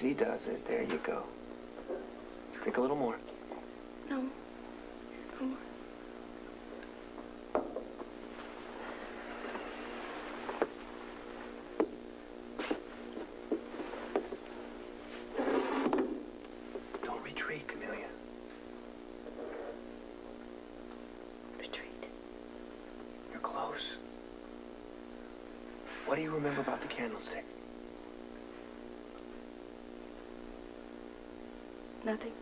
Easy does it. There you go. Drink a little more. No. No more. Don't retreat, Camellia. Retreat. You're close. What do you remember about the candlestick? Nothing.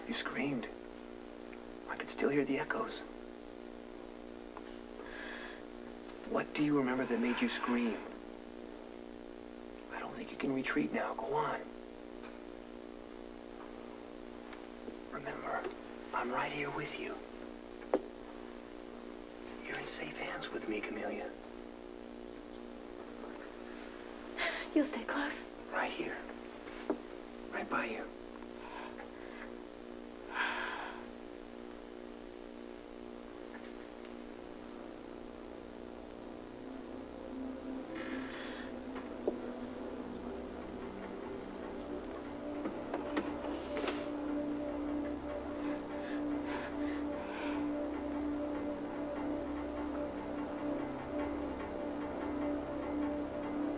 You screamed. I could still hear the echoes. What do you remember that made you scream? I don't think you can retreat now. Go on. Remember, I'm right here with you. You're in safe hands with me, Camellia. You'll stay close. Right here. Right by you.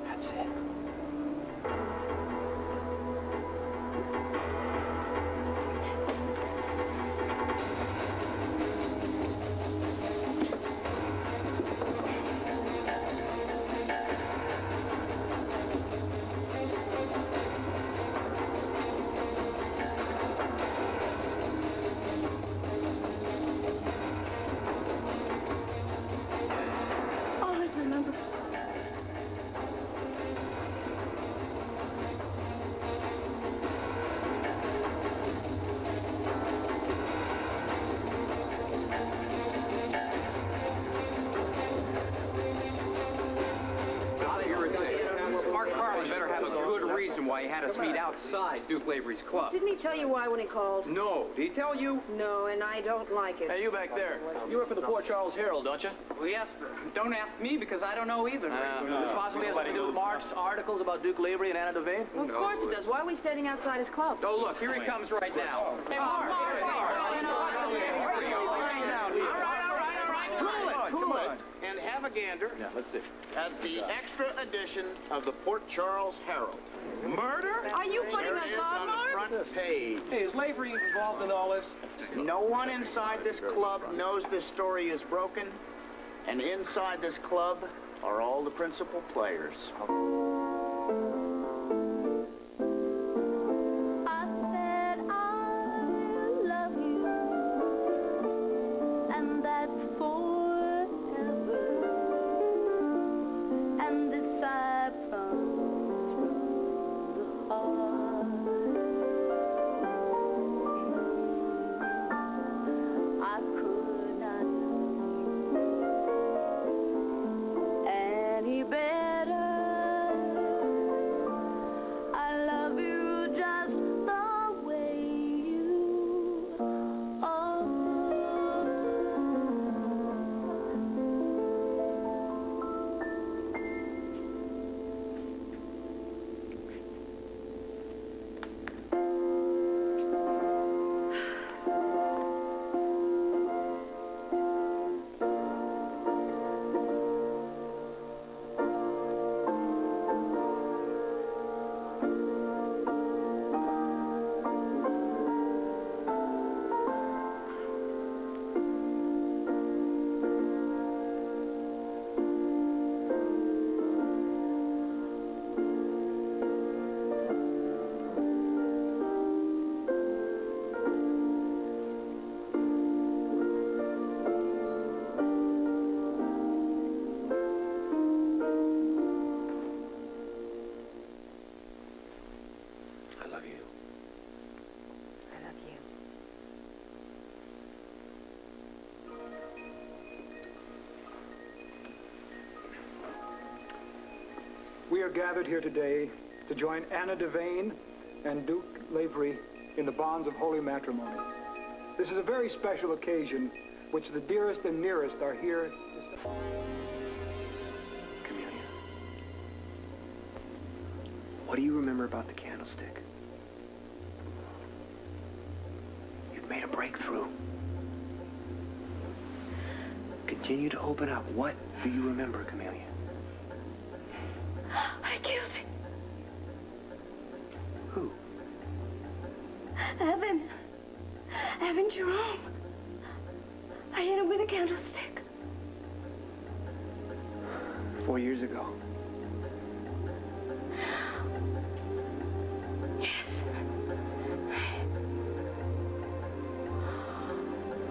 That's it. All I remember. Mark Carlin better have a good reason why he had us meet outside Duke Lavery's club. Didn't he tell you why when he called? No. Did he tell you? No, and I don't like it. Hey, you back there. You work for the Port Charles Herald, don't you? Well, yes, but don't ask me because I don't know either. This possibly has something to do with Mark's articles about Duke Lavery and Anna Devane? Well, of course it does. Why are we standing outside his club? Oh, look, here he comes right now. Hey, Mark! Cool it, and have a gander Yeah, let's see. at the extra edition of the Port Charles Herald. Murder? Are you putting There us it is on, on the Mark? front page. Hey, is Lavery involved in all this? No one inside this club knows this story is broken, and inside this club are all the principal players. I said I love you, and that's forever. And this I promise from the heart. I could not love you any better. I love you just the way you are. I love you. I love you. We are gathered here today to join Anna Devane and Duke Lavery in the bonds of holy matrimony. This is a very special occasion which the dearest and nearest are here Camellia. What do you remember about the candlestick? You've made a breakthrough. Continue to open up. What do you remember, Camellia? I killed him. Who? Evan. Evan Jerome. I hit him with a candlestick. 4 years ago. Yes.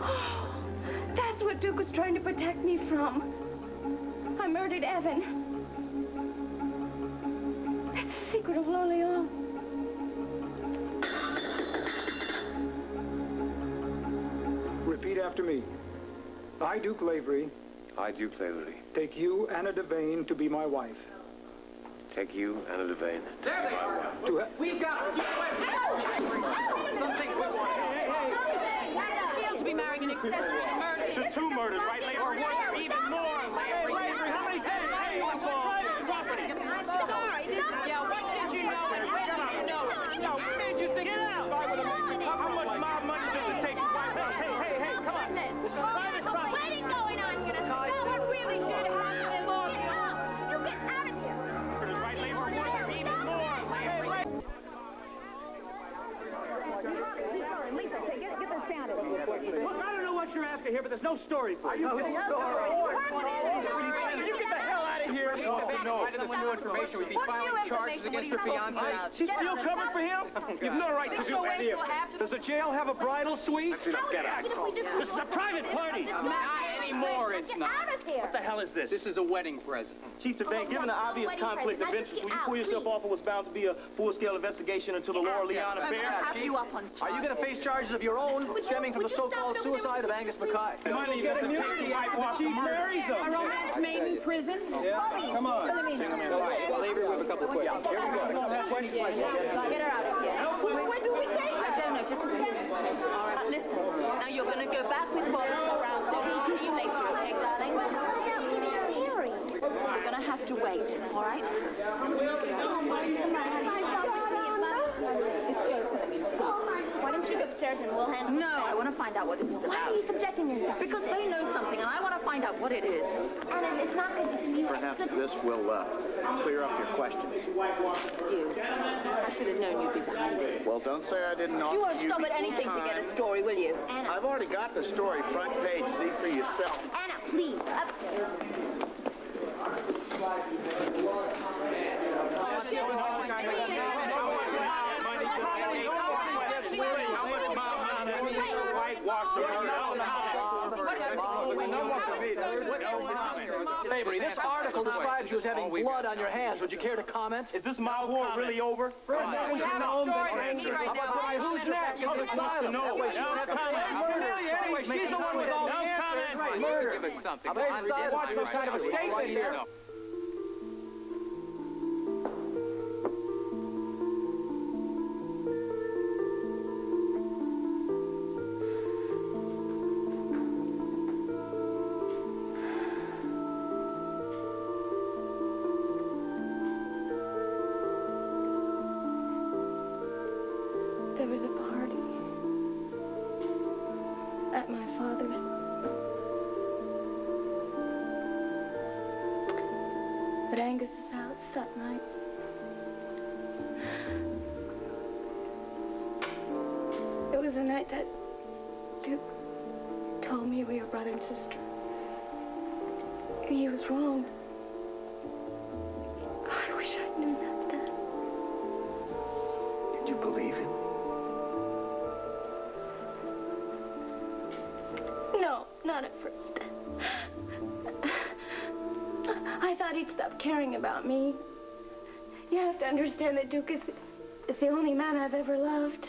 Oh, that's what Duke was trying to protect me from. I murdered Evan. That's the secret of Lorleans. Repeat after me. I, Duke Lavery, I, Duke Lavery, take you, Anna Devane, to be my wife. take you, Anna Devane, to be my wife. We've got something we want. Feels to be marrying an accessory to murder. To two murders, right, Lavery? Or was there even more, Lavery? How many things? Hey, what's private property? Yeah, what did you know and when did you know it? No, what made you think? Get out! How much of my money does it take to buy that? Hey, come on. This is private property. Wedding going on here. No one really did happen in Lorleans. You get out of here. Right, Lavery? Was there even more, Lavery? Look, I don't know what you're after here, but there's no story for you. You get the hell out of here. If someone new information, we'd be filing charges against her fiancé. She's still coming for him? You've no right to do that here. Does the jail have a bridal suite? Get out. This is a private party. Not anymore, it's not. What the hell is this? This is a wedding present. Chief Devane, given the obvious conflict of interest, will you pull yourself off of what's bound to be a full-scale investigation into the Laura Leon affair? Have you up on Are you going to face charges of your own stemming from the so-called suicide of Angus Mackay? Money, you get a immunity. Chief marries them. a romance made in prison? Come on. Lavery, we have a couple of questions. Here we go. Get her out of here. When do we say I don't know, just a minute. All right, listen. Now you're going to go back with Bob around so we'll see you later, okay, darling? We're going to have to wait, all right? Why don't you go upstairs and we'll handle it? No, I want to find out what this is Why about. are you subjecting yourself? Because they know something, and I want to find out what it is. Anna, it's not good to you. Perhaps this will clear up your questions. You. I should have known you'd be behind this. Well, don't say I didn't offer You won't stop you at anything to get a story, will you? Anna, I've already got the story front page. See for yourself. Anna, please, upstairs. Lavery, this article describes you as having blood on your hands. Would you care to comment? Is this my war really over? We have a story for me right now. Who's next? Public silence. That way she won't have to Anyway, she's the one with all the answers. Right, murder. Give us something. I'm very excited to watch some kind of a statement here. There was a party at my father's. At Angus's house that night. It was the night that Duke told me we were brother and sister. He was wrong. I wish I knew that then. Did you believe him? No, not at first. I thought he'd stop caring about me. You have to understand that Duke is the only man I've ever loved.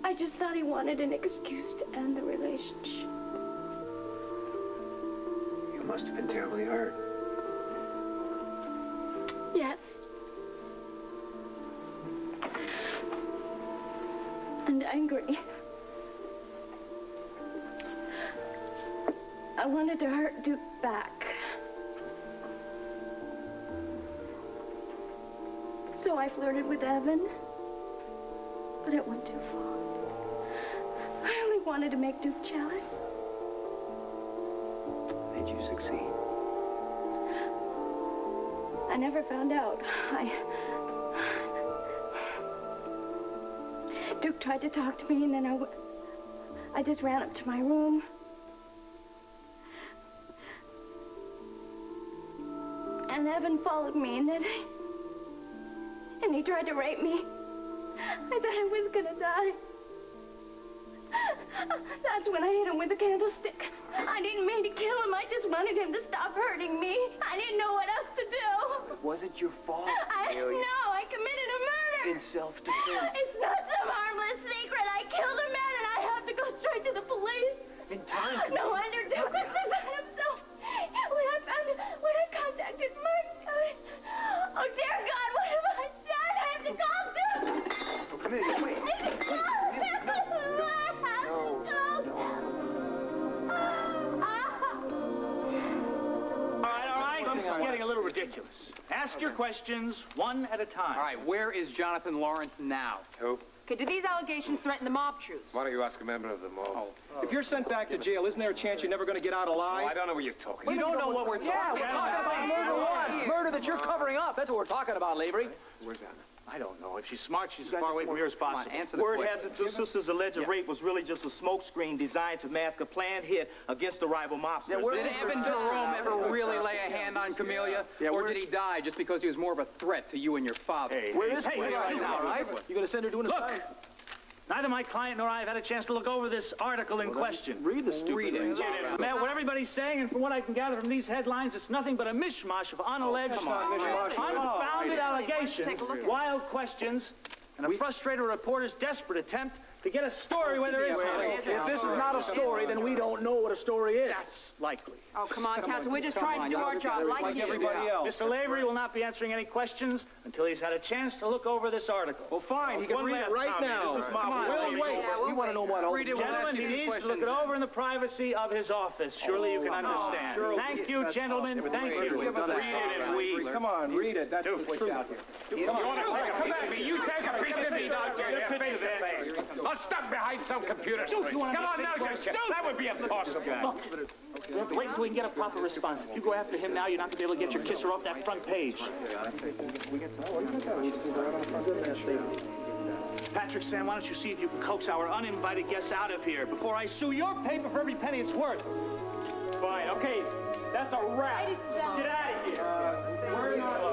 I just thought he wanted an excuse to end the relationship. You must have been terribly hurt. Yes. And angry. I wanted to hurt Duke back. know I flirted with Evan, but it went too far. I only wanted to make Duke jealous. Did you succeed? I never found out. Duke tried to talk to me, and then I just ran up to my room. And Evan followed me, and then he tried to rape me. I thought I was gonna die. That's when I hit him with a candlestick. I didn't mean to kill him. I just wanted him to stop hurting me. I didn't know what else to do. Was it your fault? No, I committed a murder. In self-defense. It's not some harmless secret. I killed a man, and I have to go straight to the police. In time. No wonder Duke was beside himself. When I contacted Mark, oh dear God, what have I done? I have to call Duke. Oh, come in. Wait. All right. This is getting a little ridiculous. Ask your questions one at a time. All right, where is Jonathan Lawrence now? Who? Okay, do these allegations threaten the mob truce? Why don't you ask a member of the mob? If you're sent back to jail, isn't there a chance you're never going to get out alive? Oh, I don't know what you're talking You don't know what we're talking about. We're talking about murder one. Murder that you're covering up. That's what we're talking about, Lavery. Where's Anna? I don't know. If she's smart, she's as far away from here as Come on, possible. answer the Word question. has it two sisters' alleged rape was really just a smokescreen designed to mask a planned hit against the rival mobsters. Did Evan Jerome ever really lay a hand on Camellia? Or did he die just because he was more of a threat to you and your father? Where is Wait right now, right? You going to send her doing a Look! Neither my client nor I have had a chance to look over this article in question. Read the stupid Read it. thing. Man, what everybody's saying, and from what I can gather from these headlines, it's nothing but a mishmash of unalleged, unfounded allegations, wild questions, and a frustrated reporter's desperate attempt to get a story where there is none. If this is not a story, then we don't know what a story is. That's likely. Oh, come on, counsel. We're just trying to do our job like you. everybody else. Mr. Lavery will not be answering any questions until he's had a chance to look over this article. Well, fine. He can read it right now. This is my We'll wait. You want to know what all Read it. We'll Gentlemen, ask you he any needs to look it questions. over in the privacy of his office. Surely you can understand. Thank you, gentlemen. Thank you. Read it and we. Come on, read it. That's what's out here. Come at me. You take a piece of me, doctor. Face to face. I'm stuck behind some computer screen. Come on now, just that would be impossible. You have to wait until we can get a proper response. If you go after him now, you're not going to be able to get your kisser off that front page. Patrick, Sam, why don't you see if you can coax our uninvited guests out of here before I sue your paper for every penny it's worth. Fine, okay. That's a wrap. Get out of here. We're not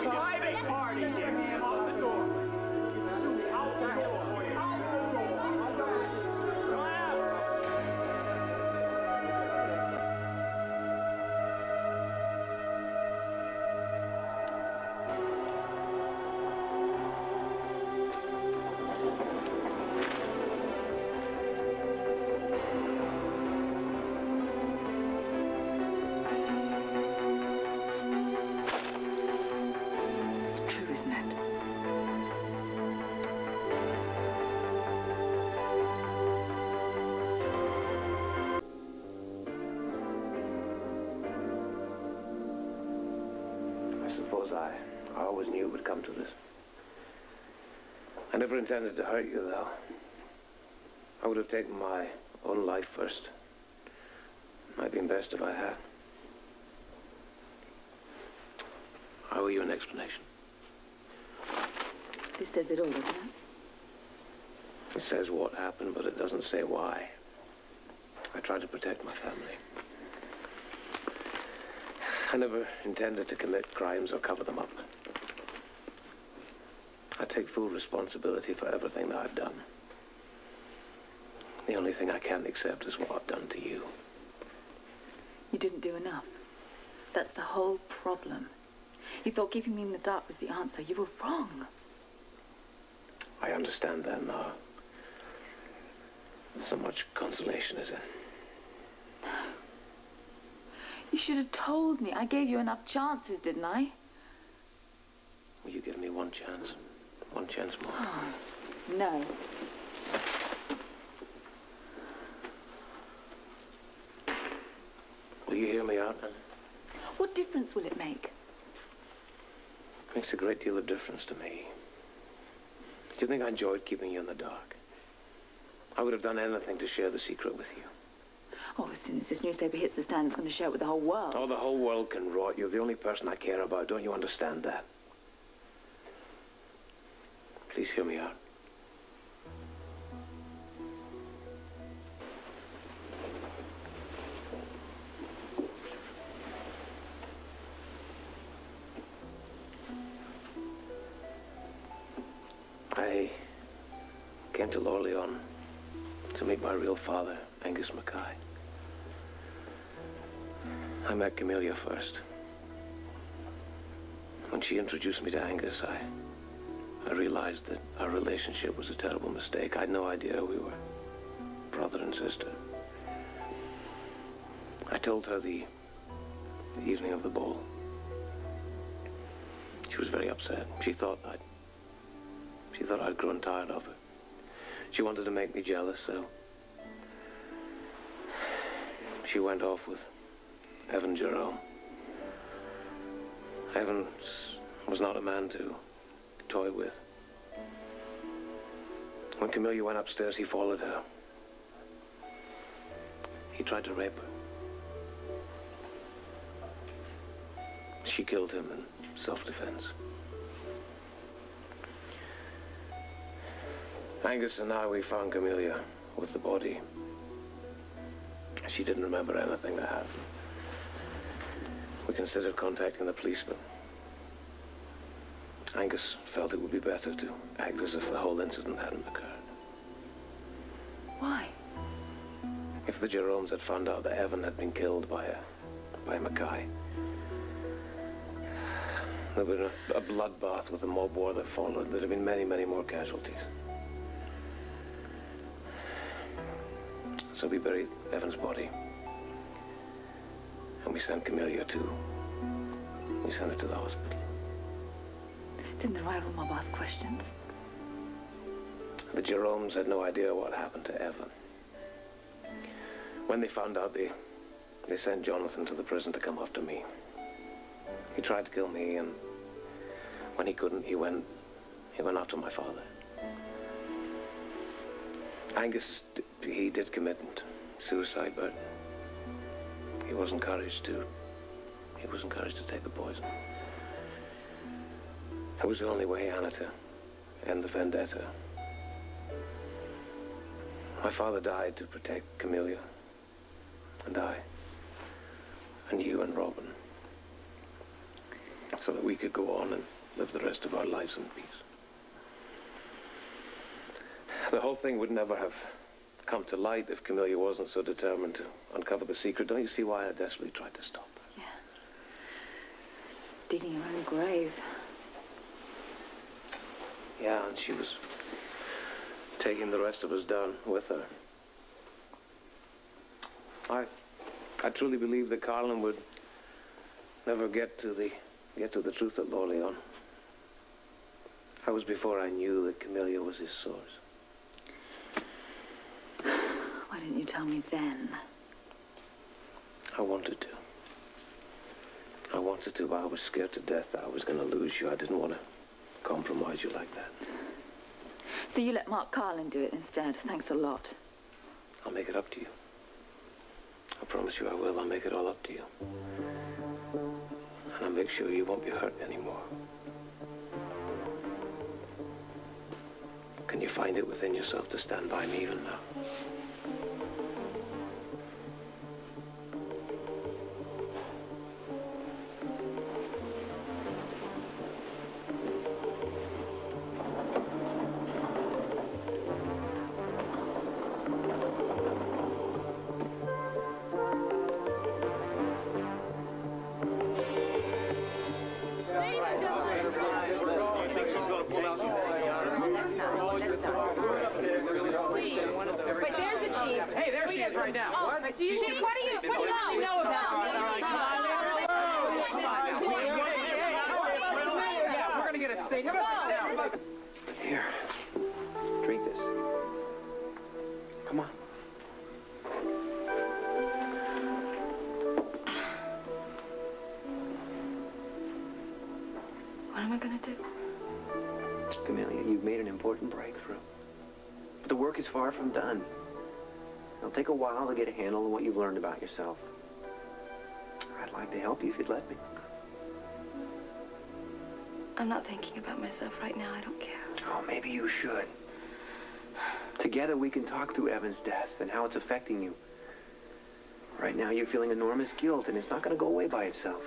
private party here. Off the door. Out the door for you. Out the door. Come on out. I always knew it would come to this. I never intended to hurt you, though. I would have taken my own life first. Might have been best if I had. I owe you an explanation. This says it all, doesn't it? It says what happened, but it doesn't say why. I tried to protect my family. I never intended to commit crimes or cover them up. I take full responsibility for everything that I've done. The only thing I can't accept is what I've done to you. You didn't do enough. That's the whole problem. You thought keeping me in the dark was the answer. You were wrong. I understand that now. So much consolation, is it? You should have told me. I gave you enough chances, didn't I? Will you give me one chance? One chance more? Oh, no. difference will it make? Makes a great deal of difference to me. Do you think I enjoyed keeping you in the dark? I would have done anything to share the secret with you. Oh, as soon as this newspaper hits the stand, it's going to share it with the whole world. Oh, the whole world can rot. You're the only person I care about. Don't you understand that? Please hear me out. I came to Lorleon to meet my real father, Angus Mackay. I met Camellia first. When she introduced me to Angus, I realized that our relationship was a terrible mistake. I had no idea we were brother and sister. I told her the evening of the ball. She was very upset. She thought I'd grown tired of her. She wanted to make me jealous, so she went off with Evan Jerome. Evan was not a man to toy with. When Camellia went upstairs, he followed her. He tried to rape her. She killed him in self-defense. Angus and I, we found Camellia with the body. She didn't remember anything that happened. We considered contacting the police, but Angus felt it would be better to act as if the whole incident hadn't occurred. Why? If the Jeromes had found out that Evan had been killed by Mackay, there would have been a bloodbath with the mob war that followed. There'd have been many, many more casualties. So we buried Evan's body. And we sent Camellia too. We sent her to the hospital. Didn't the rival mob ask questions? The Jeromes had no idea what happened to Evan. When they found out, they sent Jonathan to the prison to come after me. He tried to kill me, and when he couldn't, he went after my father. Angus, he did commit suicide, but he was encouraged to take the poison. It was the only way, Anna, to end the vendetta. My father died to protect Camellia, and I, and you and Robin, so that we could go on and live the rest of our lives in peace. The whole thing would never have come to light if Camellia wasn't so determined to uncover the secret. Don't you see why I desperately tried to stop her? Yeah. Digging her own grave. Yeah, and she was taking the rest of us down with her. I truly believe that Carlin would never get to the truth at Lorleon. That was before I knew that Camellia was his source. Why didn't you tell me then? I wanted to. But I was scared to death that I was going to lose you. I didn't want to compromise you like that. So you let Mark Carlin do it instead. Thanks a lot. I'll make it up to you. I promise you I will. I'll make it all up to you. And I'll make sure you won't be hurt anymore. Can you find it within yourself to stand by me even now? Here, drink this. Come on. breakthrough. But the work is far from done. It'll take a while to get a handle on what you've learned about yourself. I'd like to help you if you'd let me. I'm not thinking about myself right now. I don't care. Oh, maybe you should. Together we can talk through Evan's death and how it's affecting you. Right now you're feeling enormous guilt, and it's not going to go away by itself.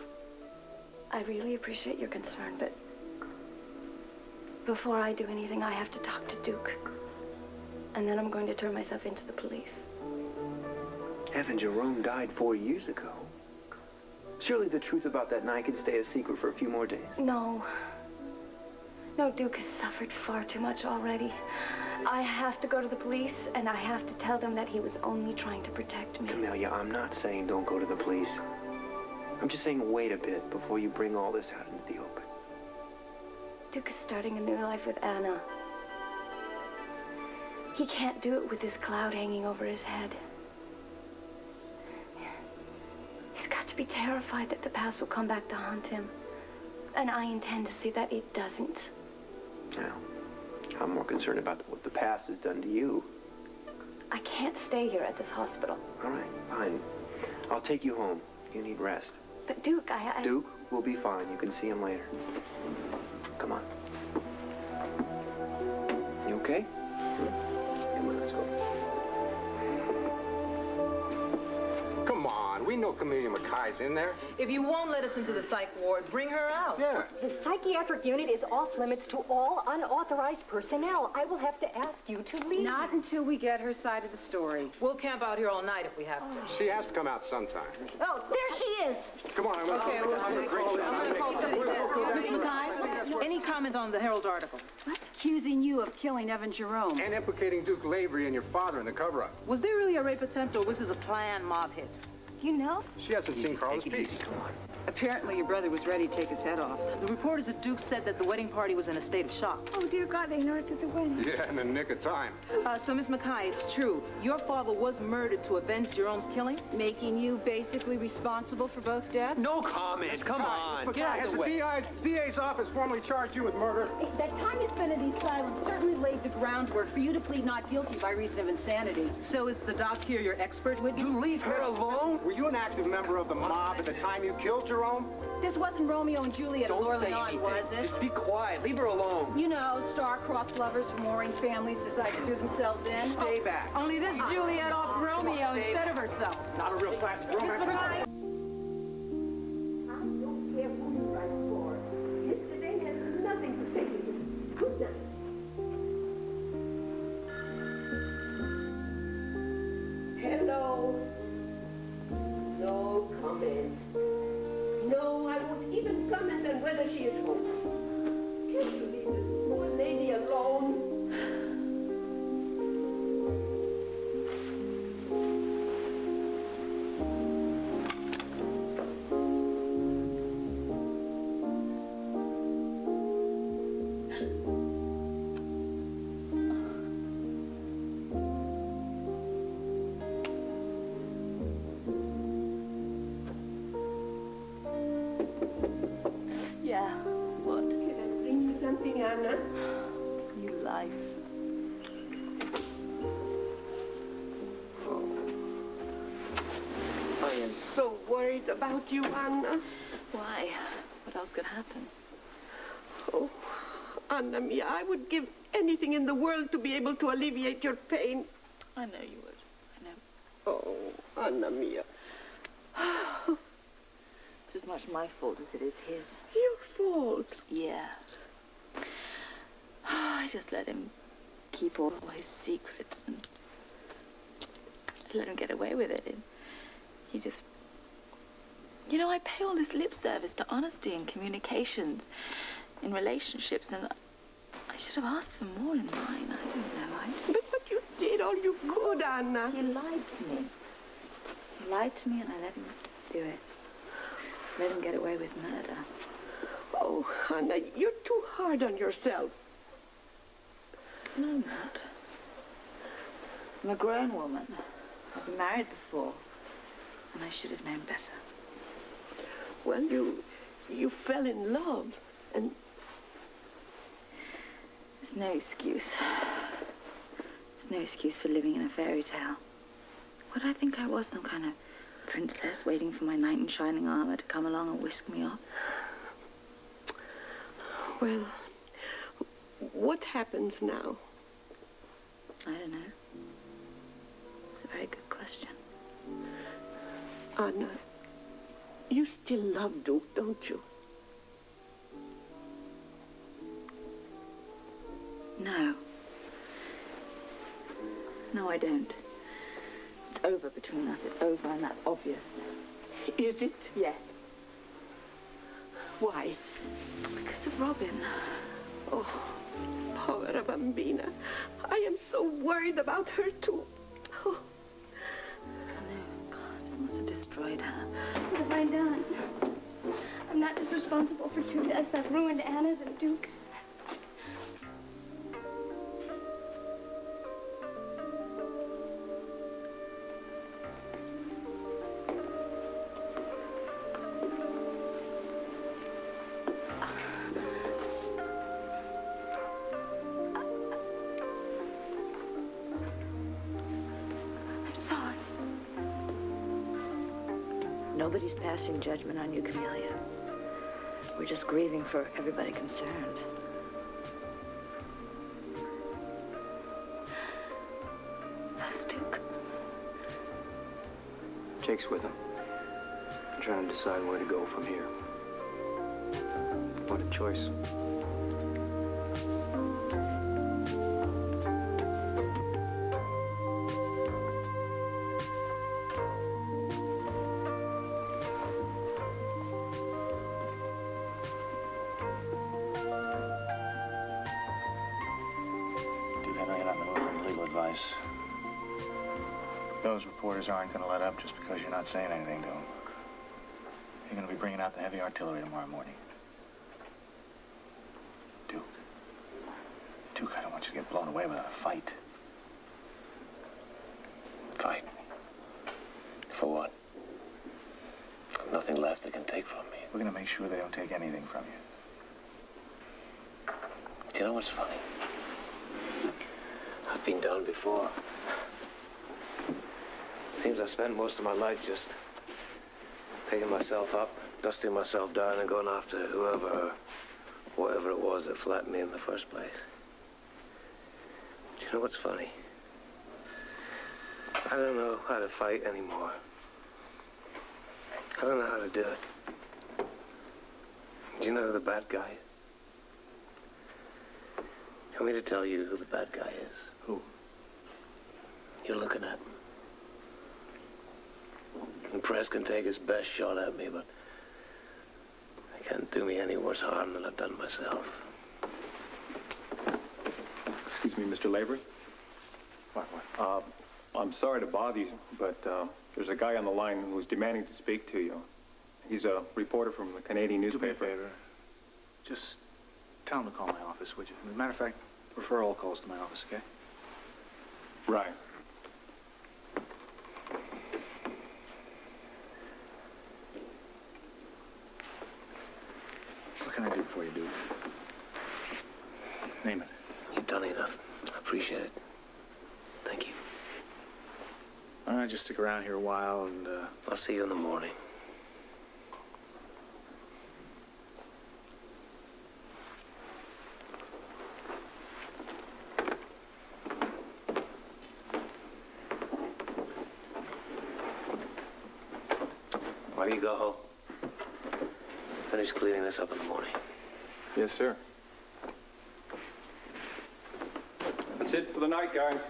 I really appreciate your concern, but before I do anything, I have to talk to Duke. And then I'm going to turn myself into the police. Evan Jerome died 4 years ago. Surely the truth about that night can stay a secret for a few more days. No. No, Duke has suffered far too much already. I have to go to the police, and I have to tell them that he was only trying to protect me. Camelia, I'm not saying don't go to the police. I'm just saying wait a bit before you bring all this out into the open. Duke is starting a new life with Anna. He can't do it with this cloud hanging over his head. He's got to be terrified that the past will come back to haunt him. And I intend to see that it doesn't. Now, I'm more concerned about what the past has done to you. I can't stay here at this hospital. All right, fine. I'll take you home. You need rest. But Duke, Duke will be fine. You can see him later. Come on. You okay? Come on, let's go. Come on, we know Camelia Mackay's in there. If you won't let us into the psych ward, bring her out. Yeah. The psychiatric unit is off limits to all unauthorized personnel. I will have to ask you to leave. Not until we get her side of the story. We'll camp out here all night if we have to. She has to come out sometime. Oh, there she is. Come on, I'm going to Miss Mackay, any comment on the Herald article? What? Accusing you of killing Evan Jerome. And implicating Duke Lavery and your father in the cover-up. Was there really a rape attempt, or was this a planned mob hit? You know? She hasn't seen Carlos Peace. Apparently your brother was ready to take his head off. The reporters at Duke said that the wedding party was in a state of shock. Oh, dear God, they interrupted the wedding. Yeah, in the nick of time. So, Miss Mackay, it's true. Your father was murdered to avenge Jerome's killing? Making you basically responsible for both deaths? No comment. Come on. Get out Has of the the way. DA's office formally charged you with murder? That time you spent in the asylum certainly laid the groundwork for you to plead not guilty by reason of insanity. So is the doc here your expert witness? You leave her alone? Were you an active member of the mob at the time you killed Jerome? This wasn't Romeo and Juliet Don't or say Orleans, anything. was it? Just be quiet. Leave her alone. You know, star-crossed lovers from warring families decide to do themselves in. Stay back. Only this Juliet off Romeo instead of herself. Not a real classic romance. I don't care who you write for. Yesterday has nothing to say to you. Good night. Hello. No comment. No, I won't even comment on whether she is home. Can't you leave this poor lady alone? Yeah, what? Can I bring you something, Anna? New life. I am so worried about you, Anna. Why? What else could happen? Oh, Anna Mia, I would give anything in the world to be able to alleviate your pain. I know you would. I know. Oh, Anna Mia. It's as much my fault as it is his. Your fault? Yeah. I just let him keep all his secrets and let him get away with it. And he just... You know, I pay all this lip service to honesty and communications in relationships, and I should have asked for more in mine. I don't know. But you did all you could, Anna. He lied to me. He lied to me, and I let him do it. Let him get away with murder. Oh, Anna, you're too hard on yourself. No, I'm not. I'm a grown woman. I've been married before, and I should have known better. Well, you fell in love, and... There's no excuse. no excuse for living in a fairy tale. What did I think I was, some kind of princess waiting for my knight in shining armor to come along and whisk me off? Well, what happens now? I don't know. It's a very good question. Anna, you still love Duke, don't you? No. No, I don't. It's over between us. It's over, and that's obvious. Is it? Yes. Why? Because of Robin. Oh, poor Bambina. I am so worried about her, too. Oh. I know. God, this must have destroyed her. What have I done? I'm not just responsible for 2 deaths. I've ruined Anna's and Duke's. Nobody's passing judgment on you, Camellia. We're just grieving for everybody concerned. How's Duke? Jake's with him. I'm trying to decide where to go from here. What a choice. Those reporters aren't going to let up just because you're not saying anything to them. You're going to be bringing out the heavy artillery tomorrow morning. Duke, I don't want you to get blown away without a fight. Fight? For what? Nothing left they can take from me. We're going to make sure they don't take anything from you. Do you know what's funny? I've been down before. Seems I've spent most of my life just picking myself up, dusting myself down, and going after whoever or whatever it was that flattened me in the first place. Do you know what's funny? I don't know how to fight anymore. I don't know how to do it. Do you know who the bad guy is? You want me to tell you who the bad guy is? Who? You're looking at him. The press can take its best shot at me, but they can't do me any worse harm than I've done myself. Excuse me, Mr. Lavery? What? I'm sorry to bother you, but there's a guy on the line who's demanding to speak to you. He's a reporter from the Canadian newspaper. Do me a favor. Just tell him to call my office, would you? As a matter of fact, refer all calls to my office, okay? Right. What can I do for you, dude? Name it. You've done enough. I appreciate it. Thank you. All right, just stick around here a while and, I'll see you in the morning. Why do you go home? Finish cleaning this up in the morning. Yes, sir. That's it for the night, guys.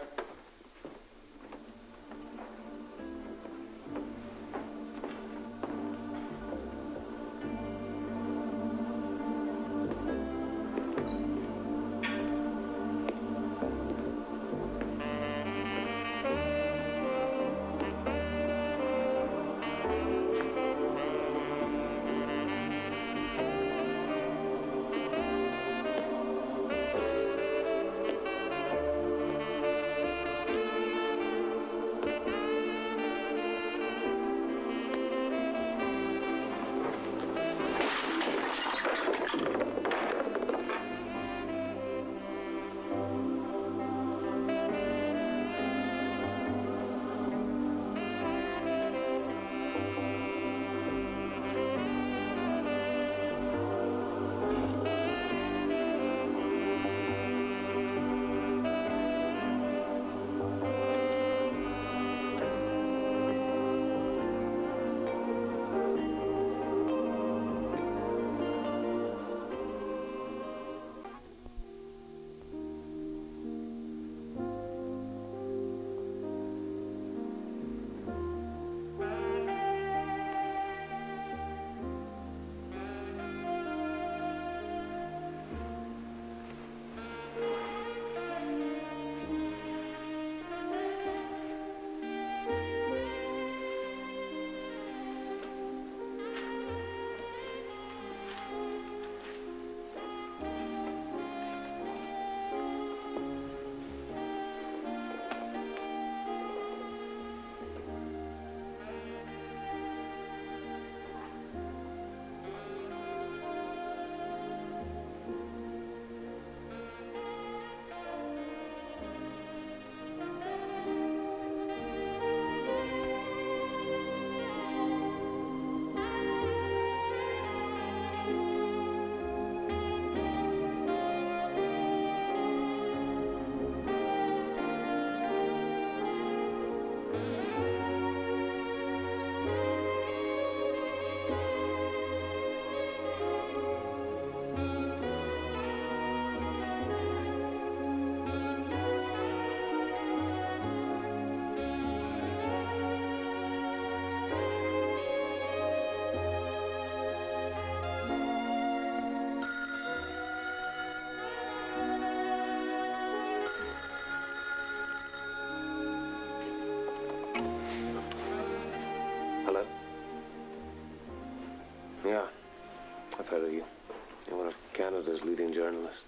leading journalist.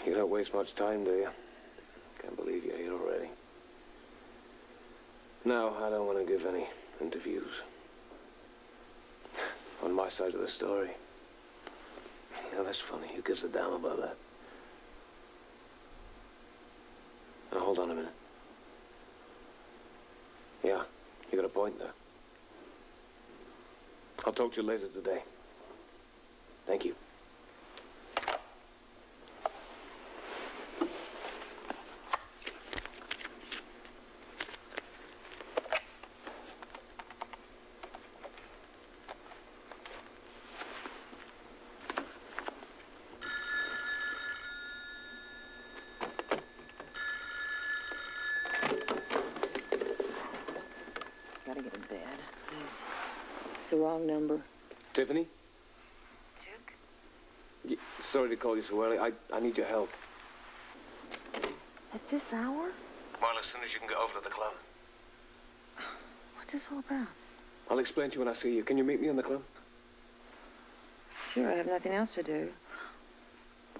You don't waste much time, do you? Can't believe you're here already. No, I don't want to give any interviews. On my side of the story. You know, that's funny. Who gives a damn about that? Now, hold on a minute. Yeah, you got a point there. I'll talk to you later today. Thank you. Gotta get in bed, please. It's the wrong number. Tiffany? Duke? Sorry to call you so early. I need your help. At this hour? Well, as soon as you can get over to the club. What's this all about? I'll explain to you when I see you. Can you meet me in the club? Sure, I have nothing else to do.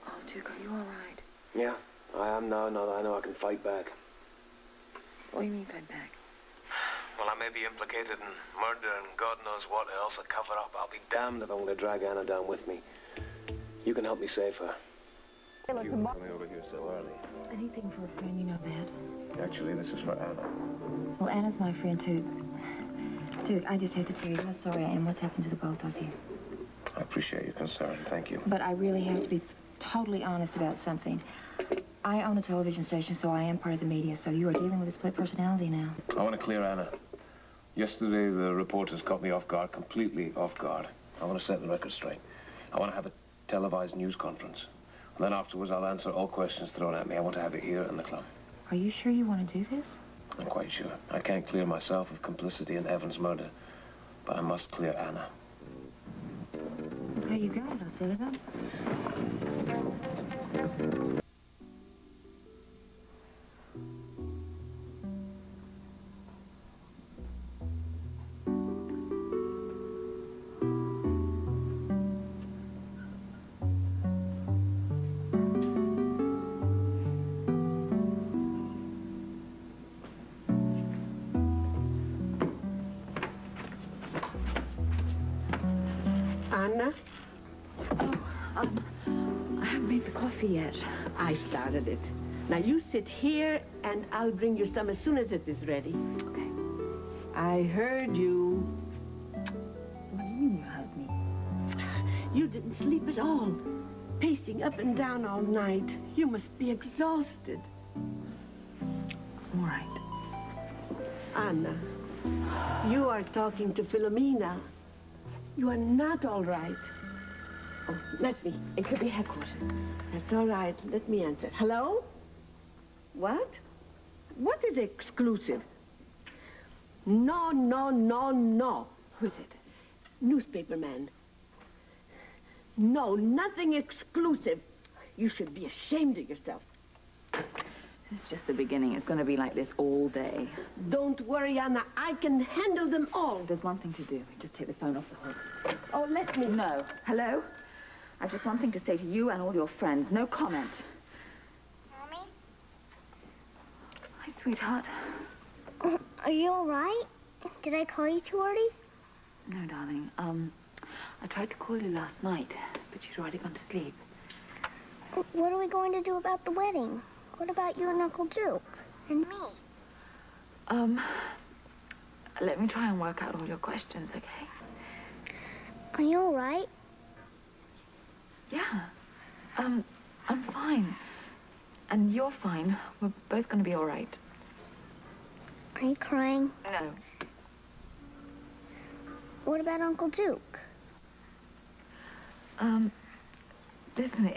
Oh, Duke, are you all right? Yeah, I am now. I know I can fight back. What do you mean fight back? Well, I may be implicated in murder and God knows what else, a cover-up. I'll be damned if I'm going to drag Anna down with me. You can help me save her. Thank you for coming over here so early. Anything for a friend, you know that. Actually, this is for Anna. Well, Anna's my friend, too. Duke, I just have to tell you how sorry I am what's happened to the both of you. I appreciate your concern. Thank you. But I really have to be totally honest about something. I own a television station, so I am part of the media, so you are dealing with a split personality now. I want to clear Anna. Yesterday, the reporters caught me off guard, completely off guard. I want to set the record straight. I want to have a televised news conference. And then afterwards, I'll answer all questions thrown at me. I want to have it here in the club. Are you sure you want to do this? I'm quite sure. I can't clear myself of complicity in Evan's murder, but I must clear Anna. There you go. I'll set it up. Anna? I haven't made the coffee yet. I started it. Now you sit here and I'll bring you some as soon as it is ready. Okay. I heard you. What do you mean you heard me? You didn't sleep at all. Pacing up and down all night. You must be exhausted. I'm all right. Anna, you are talking to Philomena. You are not all right. Oh, let me. It could be headquarters. That's all right. Let me answer. Hello? What? What is exclusive? No, no, no, no. Who's it? Newspaper man. No, nothing exclusive. You should be ashamed of yourself. It's just the beginning. It's going to be like this all day. Don't worry, Anna. I can handle them all. There's one thing to do. Just take the phone off the hook. Oh, let me. No. Hello? I've just one thing to say to you and all your friends. No comment. Mommy? Hi, sweetheart. Are you all right? Did I call you too early? No, darling. I tried to call you last night, but you'd already gone to sleep. What are we going to do about the wedding? What about you and Uncle Duke? And me? Let me try and work out all your questions, okay? Are you all right? Yeah. I'm fine. And you're fine. We're both going to be all right. Are you crying? No. What about Uncle Duke? Listen,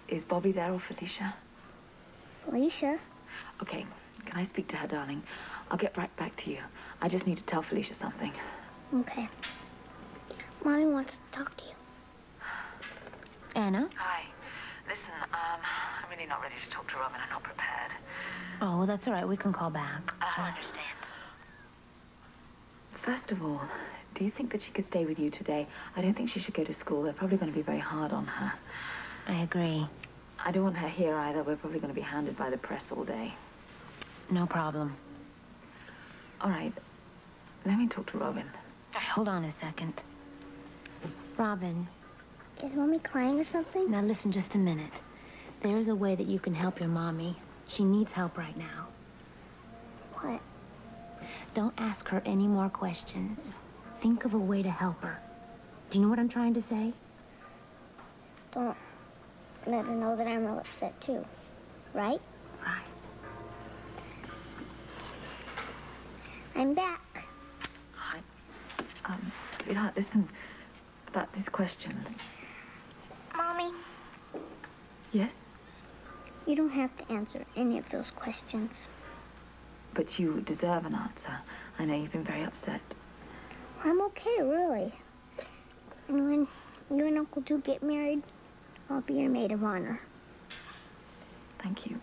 is Bobby there or Felicia? Felicia? Okay, can I speak to her, darling? I'll get right back to you. I just need to tell Felicia something. Okay. Mommy wants to talk to you. Anna? Hi. Listen, I'm really not ready to talk to Robin. I'm not prepared. Oh, well, that's all right. We can call back. I understand. First of all, Do you think that she could stay with you today? I don't think she should go to school. They're probably going to be very hard on her. I agree. I don't want her here either. We're probably going to be hounded by the press all day. No problem. All right. Let me talk to Robin. Hold on a second. Robin. Is Mommy crying or something? Now listen just a minute. There is a way that you can help your mommy. She needs help right now. What? Don't ask her any more questions. Think of a way to help her. Do you know what I'm trying to say? Don't let her know that I'm real upset too. Right? Right. I'm back. Hi. Sweetheart, listen about these questions. Mommy, Yes? you don't have to answer any of those questions. But you deserve an answer. I know you've been very upset. I'm okay, really. And when you and Uncle Duke get married, I'll be your maid of honor. Thank you.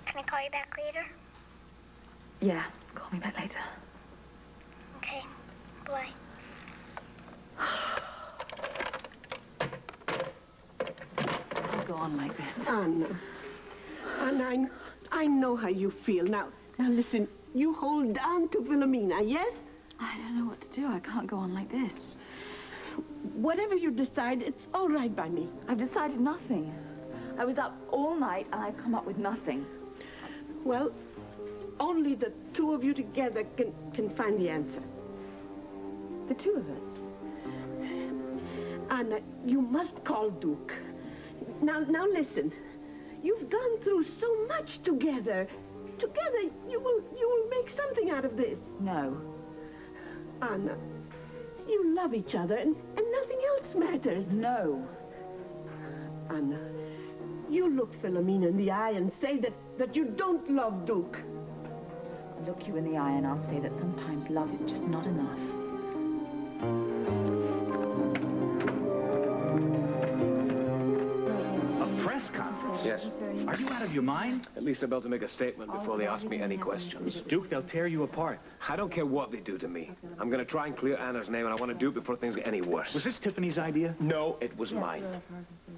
Can I call you back later? Yeah, call me back later. Okay. Bye. Don't go on like this. Anna. Anna, I know how you feel. Now listen, you hold on to Philomena, yes? I don't know what to do. I can't go on like this. Whatever you decide, it's all right by me. I've decided nothing. I was up all night and I've come up with nothing. Well, only the two of you together can find the answer. The two of us? Anna, you must call Duke. Now listen. You've gone through so much together. Together, you will make something out of this. No. Anna, you love each other and nothing else matters. No. Anna, you look Philomena in the eye and say that you don't love Duke. I'll look you in the eye and I'll say that sometimes love is just not enough. A press conference? Yes. Are you out of your mind? At least I'm about to make a statement before they ask me any questions. Duke, they'll tear you apart. I don't care what they do to me. I'm going to try and clear Anna's name, and I want to do it before things get any worse. Was this Tiffany's idea? No, it was mine.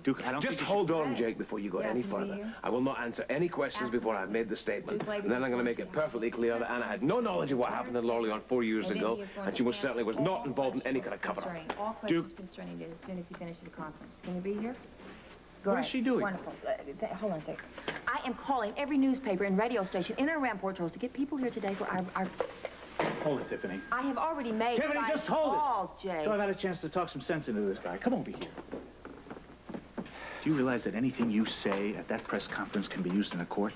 Duke, I don't Just think hold on, Jake, before you go any further. I will not answer any questions before I've made the statement. And then I'm going to make it perfectly clear that Anna had no knowledge of what happened in Lorleon 4 years ago, and she most certainly was not involved in any kind of cover-up. All questions concerning it as soon as he finishes the conference. Can you be here? What is she doing? Wonderful. Hold on a second. I am calling every newspaper and radio station in and around Port Charles to get people here today for our... Hold it, Tiffany. I have already made Tiffany, just hold calls, Jay. So I've had a chance to talk some sense into this guy. Come over here. Do you realize that anything you say at that press conference can be used in a court?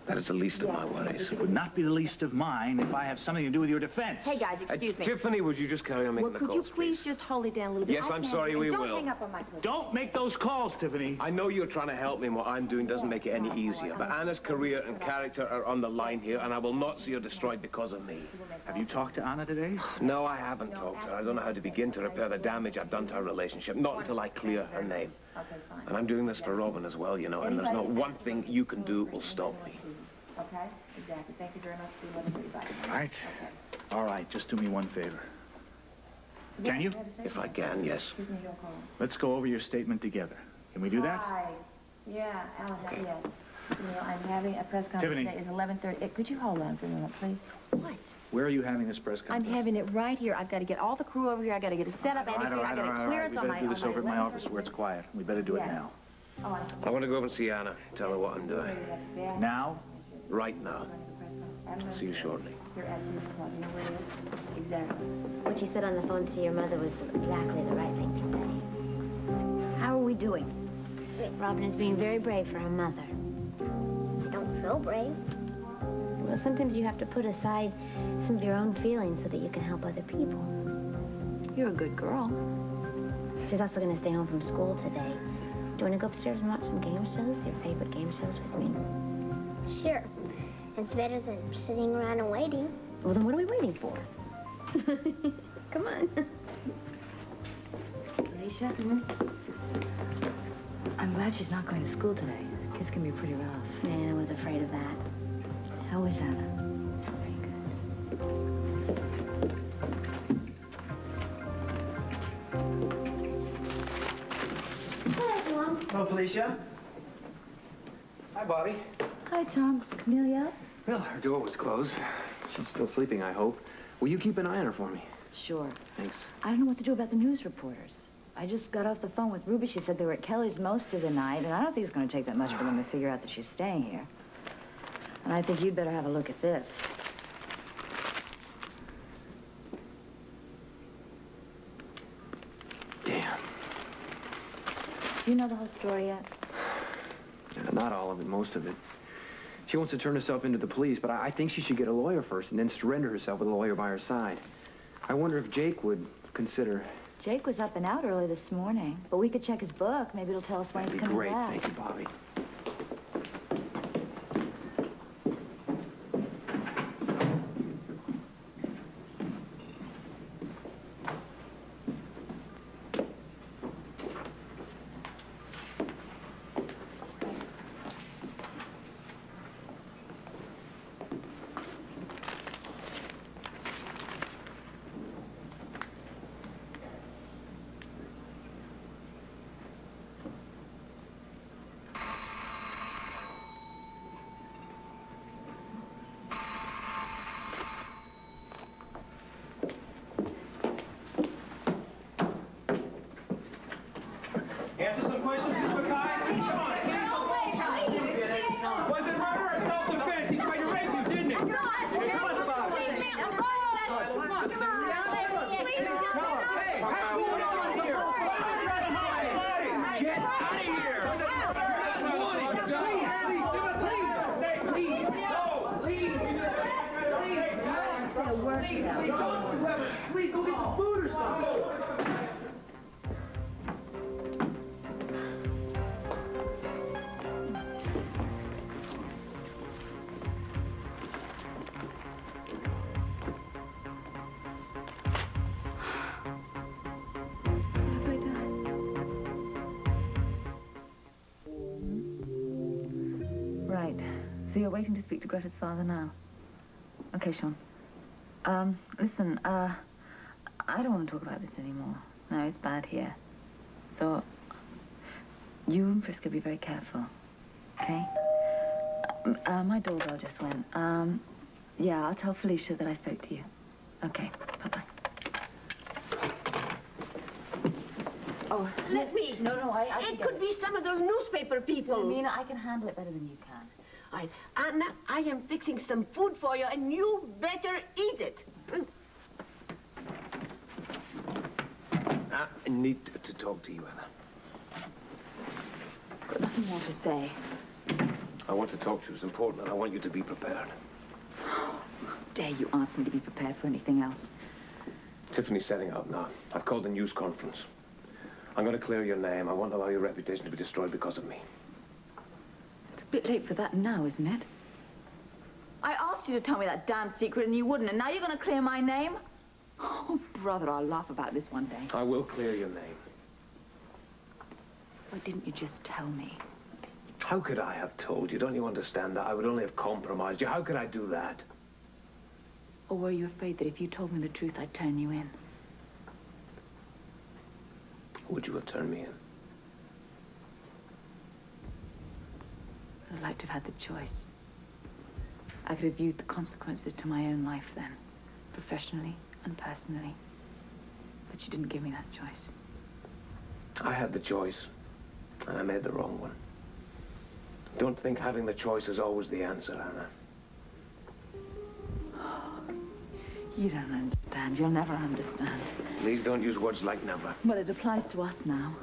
That is the least of my worries. It would not be the least of mine if I have something to do with your defense. Hey, guys, excuse me. Tiffany, would you just carry on making the Could calls, you please just hold it down a little bit? Yes, I'm sorry, we will. Don't hang up on my phone. Don't make those calls, Tiffany. I know you're trying to help me, and what I'm doing doesn't make it any easier. But Anna's career and character are on the line here, and I will not see her destroyed because of me. Have you talked to Anna today? No, I haven't talked to her. I don't know how to begin to repair the damage I've done to our relationship, not until I clear her name. And I'm doing this for Robin as well, you know, and there's not one thing you can do will stop me. Okay, exactly. Thank you very much for letting me back. Right. All right, just do me one favor. Can you? If I can, yes. Let's go over your statement together. Can we do that? Hi. Yeah, Okay. yes. I'm having a press conference Tiffany. today. It's 11:30. Could you hold on for a minute, please? What? Where are you having this press conference? I'm having it right here. I've got to get all the crew over here. I've got to get it set up. All right. I got to get clearance on We my... better do this over at my office where it's quiet. We better do it now. I want to go over and see Anna, tell her what I'm doing. Now? Right now. See you shortly. Exactly. What you said on the phone to your mother was exactly the right thing to say. How are we doing? Robin is being very brave for her mother. I don't feel brave. Well, sometimes you have to put aside some of your own feelings so that you can help other people. You're a good girl. She's also going to stay home from school today. Do you want to go upstairs and watch some game shows? Your favorite game shows with me? Sure. It's better than sitting around and waiting. Well, then what are we waiting for? Come on. Alicia? I'm glad she's not going to school today. Kids can be pretty rough. Yeah, I was afraid of that. How is Anna? Very good. Alicia. Hi, Bobby. Hi, Tom. Camelia? Well, her door was closed. She's still sleeping, I hope. Will you keep an eye on her for me? Sure. Thanks. I don't know what to do about the news reporters. I just got off the phone with Ruby. She said they were at Kelly's most of the night, and I don't think it's going to take that much for them to figure out that she's staying here. And I think you'd better have a look at this. Damn. Do you know the whole story yet? Not all of it, most of it. She wants to turn herself into the police, but I think she should get a lawyer first and then surrender herself with a lawyer by her side. I wonder if Jake would consider... Jake was up and out early this morning, but we could check his book. Maybe it'll tell us when he's coming back. That'd be great. Thank you, Bobby. Answer some questions, Mr. McKay. Come on. Was it murder or self-defense? He tried to rape you, didn't he? Tell us about it. Hey, what's going on here? Get out of here! Please, no, please. It'll work now. Please, go get some food or something. Right. So you're waiting to speak to Greta's father now? Okay, Sean. Listen, I don't want to talk about this anymore. No, it's bad here. So, you and Friska be very careful, okay? My doorbell just went. Yeah, I'll tell Felicia that I spoke to you. Okay, bye-bye. Oh, Let me. No, I It could be some of those newspaper people. Nina, I can handle it better than you can. All right. Anna, I am fixing some food for you, and you better eat it. I need to talk to you, Anna. Got nothing more to say. I want to talk to you. It's important, and I want you to be prepared. How dare you ask me to be prepared for anything else? Tiffany's setting out now. I've called a news conference. I'm going to clear your name. I won't allow your reputation to be destroyed because of me. It's a bit late for that now, isn't it? I asked you to tell me that damn secret and you wouldn't, and now you're going to clear my name? Oh, brother, I'll laugh about this one day. I will clear your name. Why didn't you just tell me? How could I have told you? Don't you understand that? I would only have compromised you. How could I do that? Or were you afraid that if you told me the truth, I'd turn you in? Would you have turned me in? I'd like to have had the choice. I could have viewed the consequences to my own life then, professionally and personally. But you didn't give me that choice. I had the choice, and I made the wrong one. Don't think having the choice is always the answer, Anna. You don't understand. You'll never understand. Please don't use words like never. Well, it applies to us now.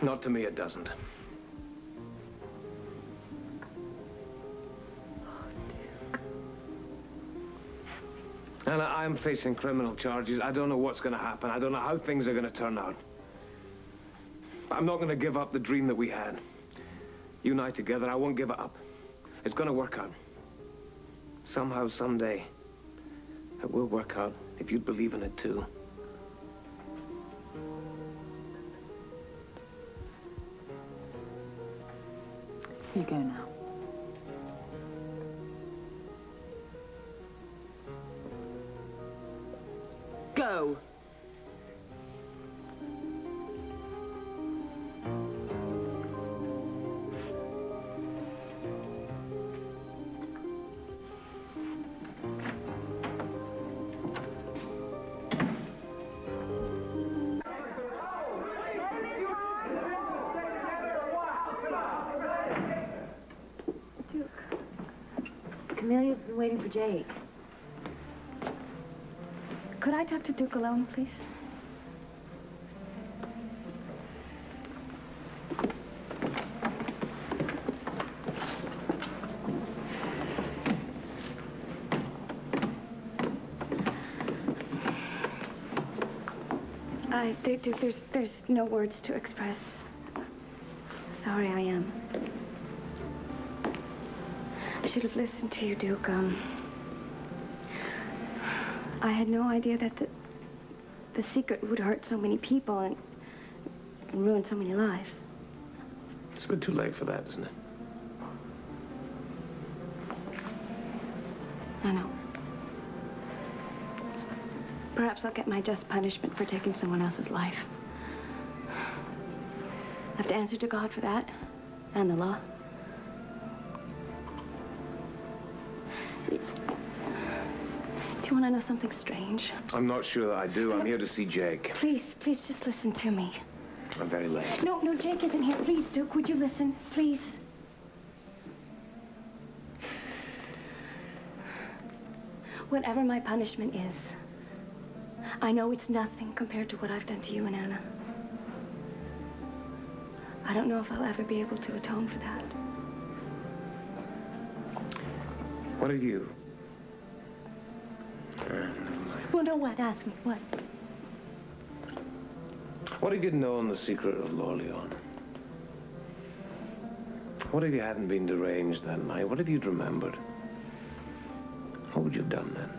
Not to me, it doesn't. Anna, I'm facing criminal charges. I don't know what's going to happen. I don't know how things are going to turn out. I'm not going to give up the dream that we had. You and I together, I won't give it up. It's going to work out. Somehow, someday, it will work out if you'd believe in it too. You go now. Go! Camelia's been waiting for Jake. Could I talk to Duke alone, please? Duke, there's no words to express. Sorry I am. I should have listened to you, Duke. I had no idea that the secret would hurt so many people and ruin so many lives. It's a bit too late for that, isn't it? I know. Perhaps I'll get my just punishment for taking someone else's life. I have to answer to God for that, and the law. Do you want to know something strange? I'm not sure that I do. I'm here to see Jake. Please, just listen to me. I'm very late. No, Jake isn't here. Please, Duke, would you listen? Please. Whatever my punishment is, I know it's nothing compared to what I've done to you and Anna. I don't know if I'll ever be able to atone for that. What have you? Well, no, what? Ask me. What? What if you'd known the secret of Lorleon? What if you hadn't been deranged that night? What if you'd remembered? What would you have done then?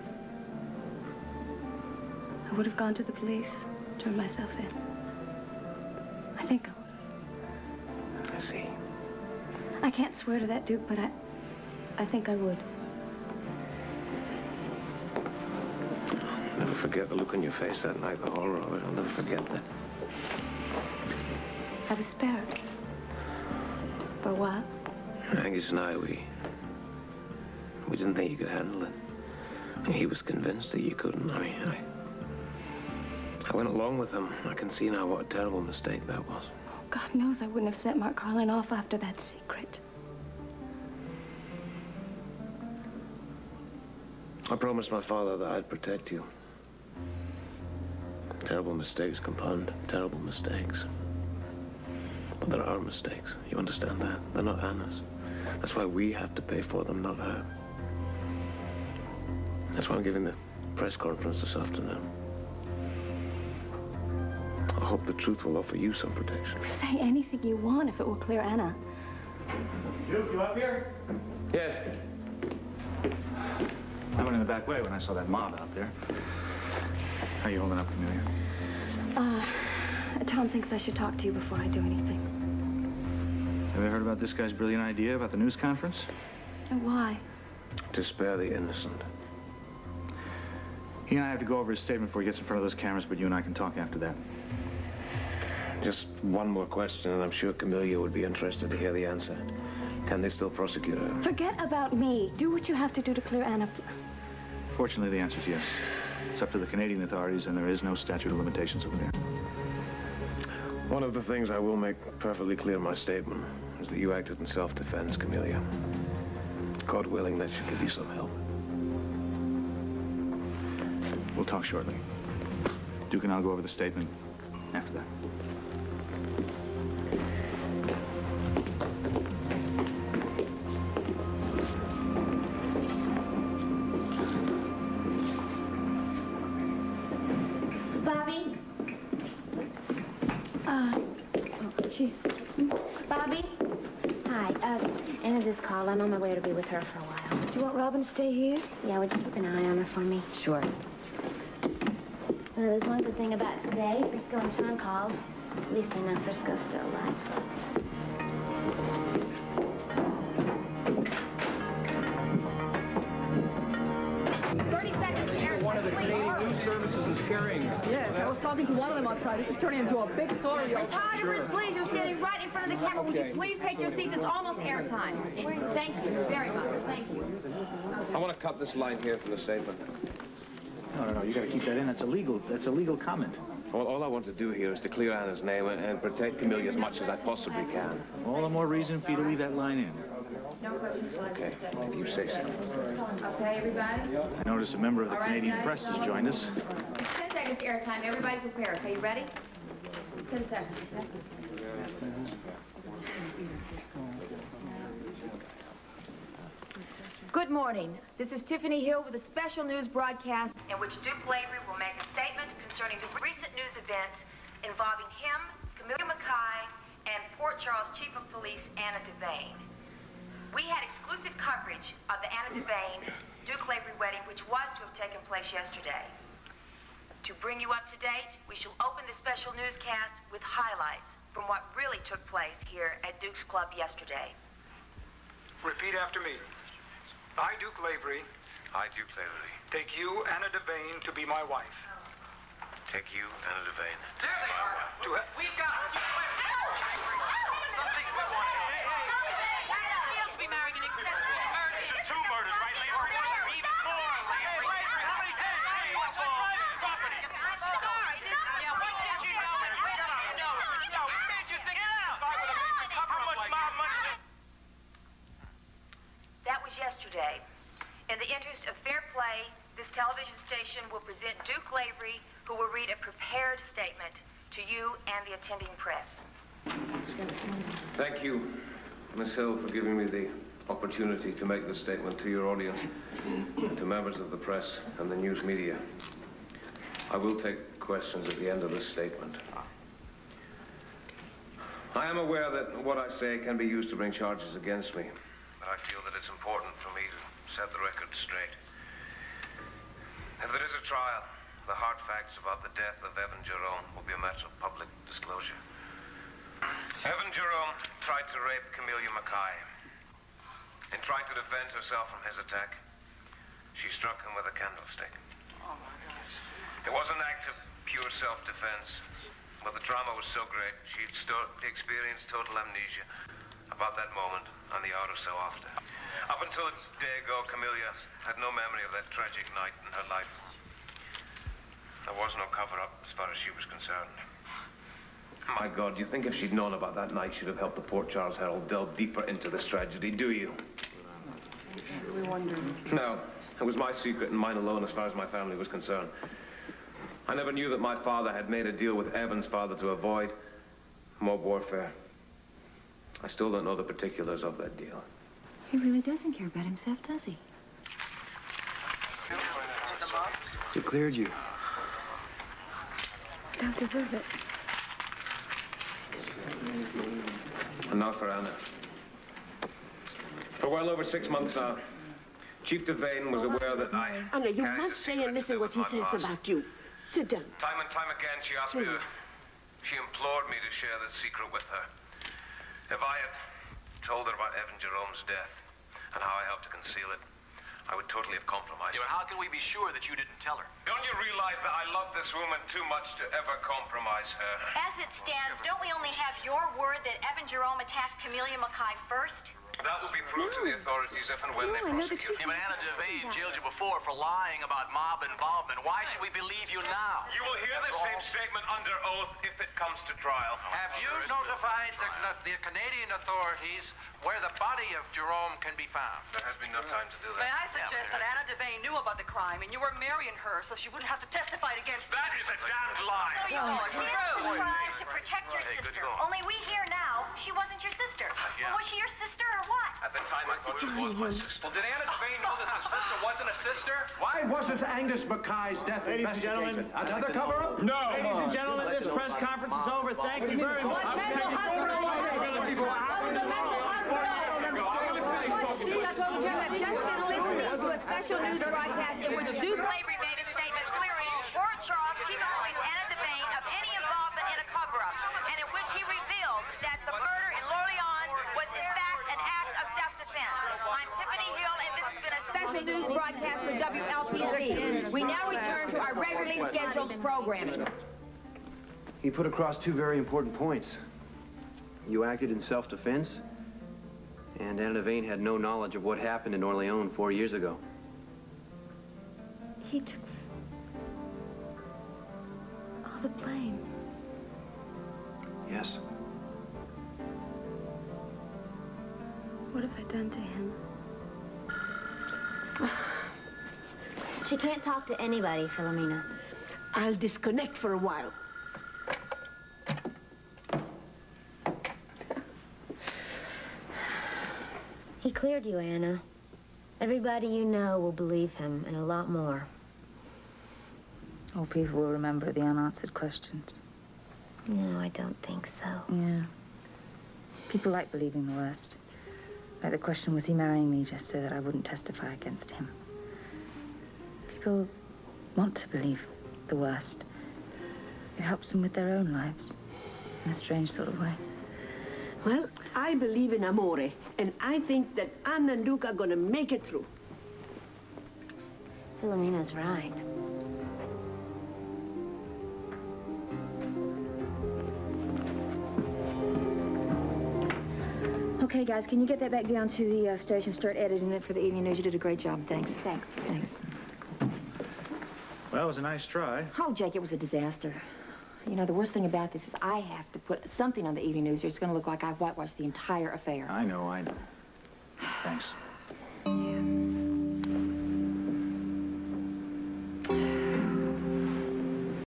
I would have gone to the police, turned myself in. I think I would. I see. I can't swear to that, Duke, but I think I would. I'll never forget the look on your face that night, the horror of it. I'll never forget that. I was spared. For a while. Angus and I, we didn't think you could handle it. He was convinced that you couldn't. I went along with him. I can see now what a terrible mistake that was. Oh, God knows I wouldn't have sent Mark Carlin off after that secret. I promised my father that I'd protect you. Terrible mistakes compound terrible mistakes. But there are mistakes. You understand that? They're not Anna's. That's why we have to pay for them, not her. That's why I'm giving the press conference this afternoon. I hope the truth will offer you some protection. Say anything you want if it will clear Anna. Duke, you up here? Yes. I went in the back way when I saw that mob out there. How you holding up, Camelia? Tom thinks I should talk to you before I do anything. Have you heard about this guy's brilliant idea about the news conference? And why? To spare the innocent. He and I have to go over his statement before he gets in front of those cameras, but you and I can talk after that. Just one more question, and I'm sure Camelia would be interested to hear the answer. Can they still prosecute her? Forget about me. Do what you have to do to clear Anna. Fortunately, the answer is yes. It's up to the Canadian authorities, and there is no statute of limitations over there. One of the things I will make perfectly clear in my statement is that you acted in self-defense, Camelia. God willing, that should give you some help. We'll talk shortly. Duke and I'll go over the statement after that. Bobby? She's... Bobby? Hi, Anna just called. I'm on my way to be with her for a while. Do you want Robin to stay here? Yeah, would you keep an eye on her for me? Sure. There's one good thing about today. Frisco and Sean called. At least I know Frisco's still alive. One of the Canadian news services is carrying it. Yes, I was talking to one of them outside. It's turning into a big story. Photographers, please, you're standing right in front of the camera. Would you please take your seats? It's almost airtime. Thank you very much. Thank you. I want to cut this line here from the statement. No, you gotta keep that in. That's a legal comment. Well, all I want to do here is to clear Anna's name and protect Camelia as much as I possibly can. All the more reason for you to leave that line in. No questions allowed. Okay, if you say so. Okay, everybody? I notice a member of the Canadian press has joined us. 10 seconds airtime. Everybody prepare. Okay, you ready? 10 seconds. Good morning. This is Tiffany Hill with a special news broadcast in which Duke Lavery will make a statement concerning the recent news events involving him, Camelia Mackay, and Port Charles Chief of Police Anna Devane. We had exclusive coverage of the Anna Devane Duke Lavery wedding, which was to have taken place yesterday. To bring you up to date, we shall open the special newscast with highlights from what really took place here at Duke's Club yesterday. Repeat after me. I, Duke Lavery, I, Duke Lavery, take you, Anna Devane, to be my wife. take you, Anna Devane. There they are. We got it. Something we want to Feels to be married in excess of murder. It's 2 murders, right, Lavery? Even more, Lavery. How many days? Hey, what's all this property? I'm sorry. Yeah, what did you know? What made you think I would have made you cover up like that? That was yesterday. In the interest of fair play, this television station will present Duke Lavery, who will read a prepared statement to you and the attending press. Thank you, Miss Hill, for giving me the opportunity to make this statement to your audience, to members of the press and the news media. I will take questions at the end of this statement. I am aware that what I say can be used to bring charges against me, but I feel that it's important for me to set the record straight. If there is a trial, the hard facts about the death of Evan Jerome will be a matter of public disclosure. Evan Jerome tried to rape Camelia Mackay. In trying to defend herself from his attack, she struck him with a candlestick. Oh, my gosh. It was an act of pure self-defense, but the trauma was so great, she experienced total amnesia about that moment and the hour or so after. Up until a day ago, Camelia had no memory of that tragic night in her life. There was no cover-up as far as she was concerned. My God, do you think if she'd known about that night, she'd have helped the Port Charles Herald delve deeper into this tragedy, do you? We wonder. No, it was my secret and mine alone as far as my family was concerned. I never knew that my father had made a deal with Evan's father to avoid mob warfare. I still don't know the particulars of that deal. He really doesn't care about himself, does he? It cleared you. Don't deserve it. And now for Anna. For well over 6 months now, Chief Devane was aware that I... Anna, you must stay and listen what he says about you. Sit down. Time and time again, she asked me to... She implored me to share this secret with her. If I had told her about Evan Jerome's death and how I helped to conceal it, I would totally have compromised her. How can we be sure that you didn't tell her? Don't you realize that I love this woman too much to ever compromise her? As it stands, don't we only have your word that Evan Jerome attacked Camelia Mackay first? That will be proved to the authorities if and when they prosecute. Yeah, but Anna Devane jailed you before for lying about mob involvement. Why should we believe you now? You will hear the same statement under oath if it comes to trial. Have you notified the Canadian authorities where the body of Jerome can be found? There has been no time to do May that. I suggest that Anna Devane knew about the crime and you were marrying her so she wouldn't have to testify against... That is a damned lie. No, you were. You tried to protect your sister. Only we hear now she wasn't your sister. Yeah. Well, was she your sister or what? At the time, I thought she was my sister. Well, did Anna Devane know that the sister wasn't a sister? Why wasn't Angus Mackay's death investigated? Another cover-up? No. Ladies and gentlemen, this press conference is over. Thank you very much. Special news broadcast in which Duke Lavery made a statement clearing Port Charles Chief of Police Anna Devane of any involvement in a cover-up, and in which he revealed that the murder in Lorleans was in fact an act of self-defense. I'm Tiffany Hill, and this has been a special news broadcast for WLPZ. We now return to our regularly scheduled programming. He put across 2 very important points. You acted in self-defense, and Anna Devane had no knowledge of what happened in Orleans 4 years ago. He took all the blame. Yes. What have I done to him? She can't talk to anybody, Philomena. I'll disconnect for a while. He cleared you, Anna. Everybody you know will believe him, and a lot more. Oh, people will remember the unanswered questions. No, I don't think so. Yeah. People like believing the worst. Like the question, was he marrying me just so that I wouldn't testify against him? People want to believe the worst. It helps them with their own lives, in a strange sort of way. Well, I believe in amore, and I think that Anna and Duke are going to make it through. Philomena's right. Okay, guys, can you get that back down to the station, start editing it for the evening news? You did a great job. Thanks. Thanks. Thanks. Well, it was a nice try. Oh, Jake, it was a disaster. You know, the worst thing about this is I have to put something on the evening news or it's going to look like I've whitewashed the entire affair. I know. Thanks.